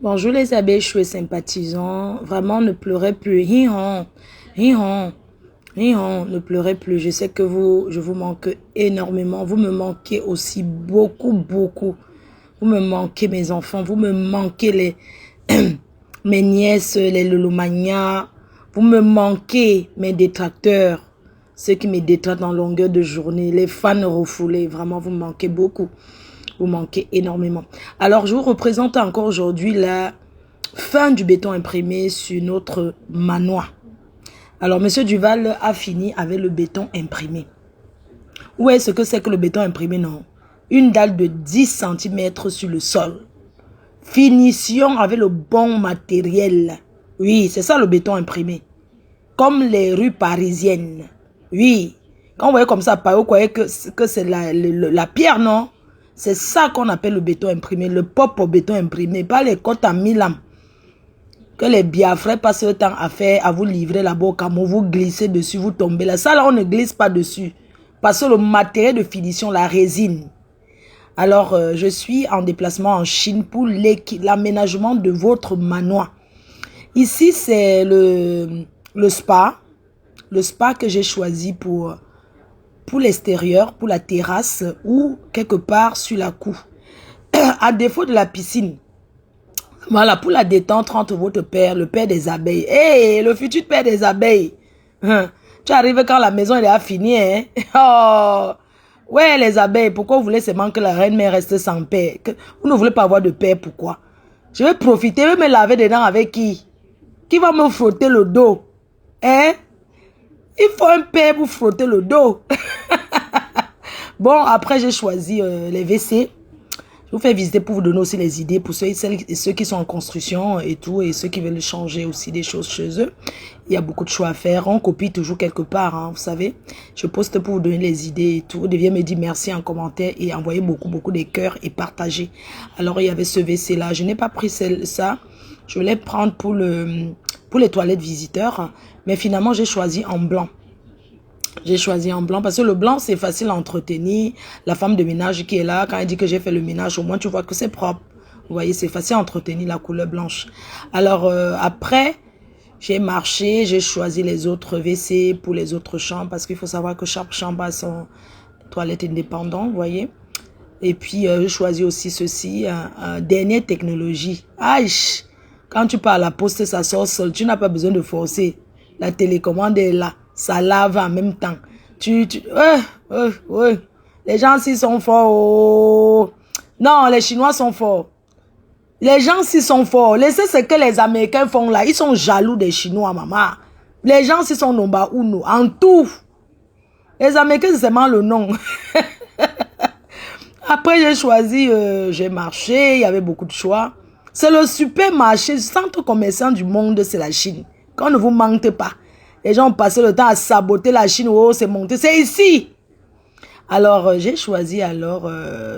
Bonjour les abeilles chouettes sympathisants. Vraiment, ne pleurez plus. Hi-hon, hi-hon, hi-hon, ne pleurez plus. Je sais que je vous manque énormément. Vous me manquez aussi beaucoup, beaucoup. Vous me manquez mes enfants. Vous me manquez mes nièces, les Lolomania. Vous me manquez mes détracteurs. Ceux qui me détractent en longueur de journée. Les fans refoulés. Vraiment, vous me manquez beaucoup. Vous manquez énormément. Alors, je vous représente encore aujourd'hui la fin du béton imprimé sur notre manoir. Alors, Monsieur Duval a fini avec le béton imprimé. Où est-ce que c'est que le béton imprimé? Non. Une dalle de 10 cm sur le sol. Finition avec le bon matériel. Oui, c'est ça le béton imprimé. Comme les rues parisiennes. Oui. Quand vous voyez comme ça, vous croyez que c'est la pierre, non? C'est ça qu'on appelle le béton imprimé, le propre béton imprimé, pas les côtes à 1000 lames. Que les biafrais passent le temps à faire, à vous livrer là-bas au Cameroun, vous glissez dessus, vous tombez là. Ça là, on ne glisse pas dessus. Parce que le matériel de finition, la résine. Alors, je suis en déplacement en Chine pour l'aménagement de votre manoir. Ici, c'est le spa. Le spa que j'ai choisi pour l'extérieur, pour la terrasse ou quelque part sur la cour. À défaut de la piscine. Voilà, pour la détente entre votre père, le père des abeilles. Hey, le futur père des abeilles. Tu arrives quand la maison elle est finie, hein? Oh. Ouais, les abeilles, pourquoi vous voulez seulement que la reine-mère reste sans père? Vous ne voulez pas avoir de père, pourquoi? Je vais profiter, je vais me laver dedans avec qui? Qui va me frotter le dos? Hein? Il faut un père pour frotter le dos. Bon, après, j'ai choisi les WC. Je vous fais visiter pour vous donner aussi les idées pour ceux qui sont en construction et tout, et ceux qui veulent changer aussi des choses chez eux. Il y a beaucoup de choix à faire. On copie toujours quelque part, hein, vous savez. Je poste pour vous donner les idées et tout. Vous deviez me dire merci en commentaire et envoyer beaucoup de cœurs et partager. Alors, il y avait ce WC-là. Je n'ai pas pris ça. Je voulais prendre pour les toilettes visiteurs. Mais finalement, j'ai choisi en blanc. J'ai choisi en blanc parce que le blanc, c'est facile à entretenir. La femme de ménage qui est là, quand elle dit que j'ai fait le ménage, au moins tu vois que c'est propre. Vous voyez, c'est facile à entretenir la couleur blanche. Alors, après, j'ai marché, j'ai choisi les autres WC pour les autres chambres parce qu'il faut savoir que chaque chambre a son toilette indépendante, vous voyez. Et puis, j'ai choisi aussi ceci, dernière technologie. Aïe, quand tu pars à la poste, ça sort seul. Tu n'as pas besoin de forcer. La télécommande est là. Ça lave en même temps. Les gens ici sont forts. Oh. Non, les Chinois sont forts. Les gens ici sont forts. Laissez ce que les Américains font là. Ils sont jaloux des Chinois, maman. Les gens ici sont nomba uno. En tout. Les Américains, c'est seulement le nom. Après, j'ai choisi, j'ai marché. Il y avait beaucoup de choix. C'est le supermarché, le centre commercial du monde, c'est la Chine. Quand ne vous mentez pas. Les gens ont passé le temps à saboter la Chine. Oh, c'est monté. C'est ici. Alors, j'ai choisi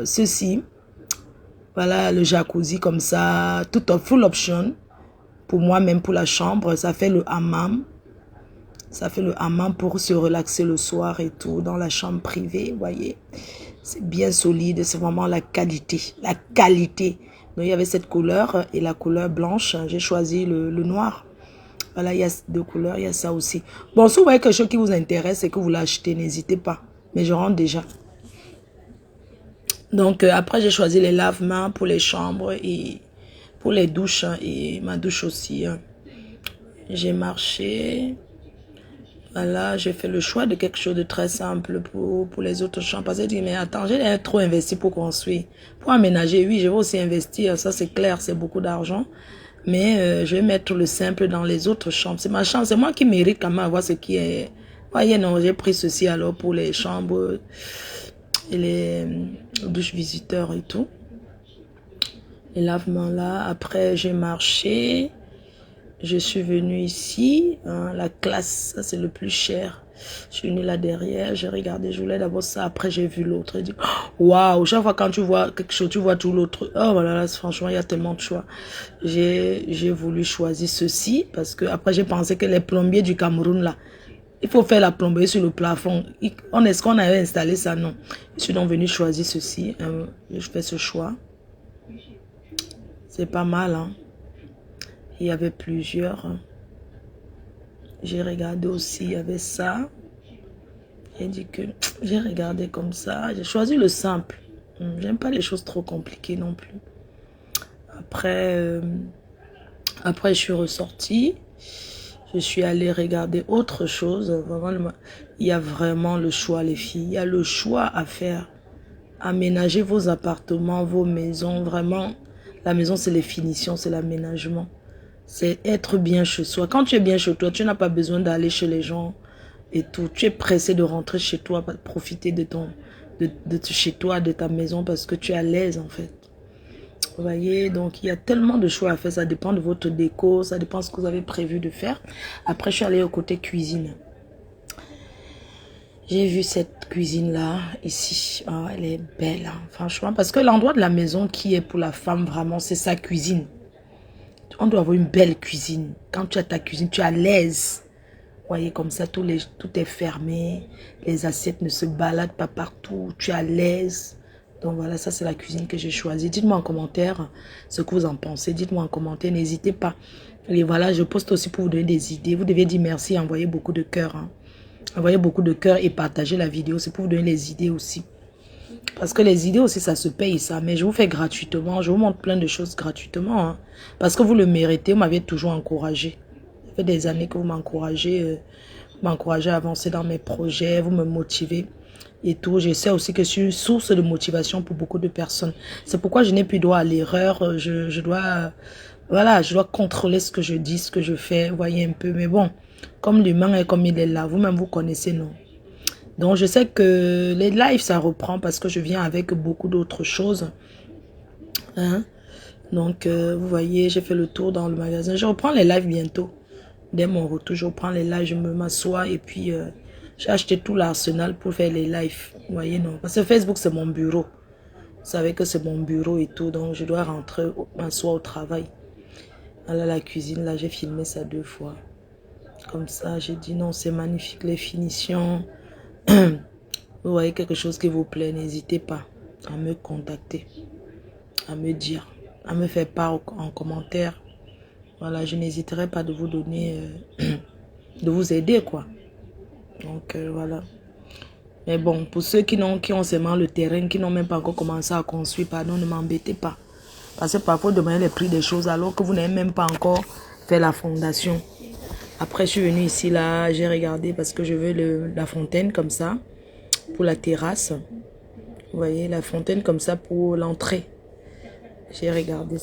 ceci. Voilà, le jacuzzi comme ça. Tout en full option. Pour moi, même pour la chambre. Ça fait le hammam. Ça fait le hammam pour se relaxer le soir et tout. Dans la chambre privée, vous voyez. C'est bien solide. C'est vraiment la qualité. La qualité. Donc, il y avait cette couleur et la couleur blanche. J'ai choisi le noir. Voilà, il y a deux couleurs, il y a ça aussi. Bon, si vous voyez quelque chose qui vous intéresse et que vous l'achetez, n'hésitez pas. Mais je rentre déjà. Donc, après, j'ai choisi les lave-mains pour les chambres et pour les douches. Et ma douche aussi. J'ai marché. Voilà, j'ai fait le choix de quelque chose de très simple pour les autres chambres. Parce que je dis, mais attends, j'ai trop investi pour construire. Pour aménager, oui, je vais aussi investir. Ça, c'est clair, c'est beaucoup d'argent. Mais je vais mettre le simple dans les autres chambres. C'est ma chambre. C'est moi qui mérite quand même avoir ce qui est... Voyez, non, j'ai pris ceci alors pour les chambres et les douches visiteurs et tout. Les lavements là. Après, j'ai marché. Je suis venue ici. Hein, la classe, ça c'est le plus cher. Je suis venue là derrière. J'ai regardé. Je voulais d'abord ça. Après, j'ai vu l'autre. J'ai dit, waouh, chaque fois quand tu vois quelque chose, tu vois tout l'autre. Oh voilà, là, franchement, il y a tellement de choix. J'ai voulu choisir ceci parce que après, j'ai pensé que les plombiers du Cameroun là, il faut faire la plomberie sur le plafond. Est-ce qu'on avait installé ça? Non. Je suis donc venue choisir ceci. Je fais ce choix. C'est pas mal, hein. Il y avait plusieurs. J'ai regardé aussi, il y avait ça. J'ai dit que j'ai regardé comme ça. J'ai choisi le simple. J'aime pas les choses trop compliquées non plus. Après, je suis ressortie. Je suis allée regarder autre chose. Vraiment, il y a vraiment le choix, les filles. Il y a le choix à faire. Aménager vos appartements, vos maisons. Vraiment, la maison, c'est les finitions, c'est l'aménagement. C'est être bien chez soi. Quand tu es bien chez toi, tu n'as pas besoin d'aller chez les gens et tout. Tu es pressé de rentrer chez toi, profiter de chez toi, de ta maison parce que tu es à l'aise en fait. Vous voyez, donc il y a tellement de choix à faire. Ça dépend de votre déco, ça dépend de ce que vous avez prévu de faire. Après, je suis allée au côté cuisine. J'ai vu cette cuisine-là, ici. Oh, elle est belle, hein, franchement. Parce que l'endroit de la maison qui est pour la femme, vraiment, c'est sa cuisine. On doit avoir une belle cuisine. Quand tu as ta cuisine, tu es à l'aise. Vous voyez, comme ça, tout est fermé. Les assiettes ne se baladent pas partout. Tu es à l'aise. Donc voilà, ça c'est la cuisine que j'ai choisie. Dites-moi en commentaire ce que vous en pensez. Dites-moi en commentaire, n'hésitez pas. Et voilà, je poste aussi pour vous donner des idées. Vous devez dire merci et envoyer beaucoup de cœurs. Hein. Envoyez beaucoup de cœurs et partagez la vidéo. C'est pour vous donner les idées aussi. Parce que les idées aussi, ça se paye ça. Mais je vous fais gratuitement. Je vous montre plein de choses gratuitement. Hein. Parce que vous le méritez. Vous m'avez toujours encouragé. Ça fait des années que vous m'encouragez. Vous m'encouragez à avancer dans mes projets. Vous me motivez. Et tout. Je sais aussi que je suis une source de motivation pour beaucoup de personnes. C'est pourquoi je n'ai plus droit à l'erreur. Je dois... Voilà, je dois contrôler ce que je dis, ce que je fais. Vous voyez un peu. Mais bon, comme l'humain est comme il est là. Vous-même, vous connaissez, non? Donc, je sais que les lives, ça reprend parce que je viens avec beaucoup d'autres choses. Hein? Donc, vous voyez, j'ai fait le tour dans le magasin. Je reprends les lives bientôt. Dès mon retour, je reprends les lives, je me m'assois et puis j'ai acheté tout l'arsenal pour faire les lives. Vous voyez, non? Parce que Facebook, c'est mon bureau. Vous savez que c'est mon bureau et tout. Donc, je dois rentrer, m'asseoir au travail. Voilà la cuisine, là, j'ai filmé ça 2 fois. Comme ça, j'ai dit non, c'est magnifique, les finitions. Vous voyez quelque chose qui vous plaît, n'hésitez pas à me contacter, à me dire, à me faire part en commentaire. Voilà, je n'hésiterai pas de vous donner, de vous aider, quoi. Donc, voilà. Mais bon, pour ceux qui ont seulement le terrain, qui n'ont même pas encore commencé à construire, pardon, ne m'embêtez pas. Parce que parfois, demander les prix des choses alors que vous n'avez même pas encore fait la fondation. Après, je suis venue ici, là, j'ai regardé parce que je veux la fontaine comme ça, pour la terrasse. Vous voyez, la fontaine comme ça pour l'entrée. J'ai regardé ça.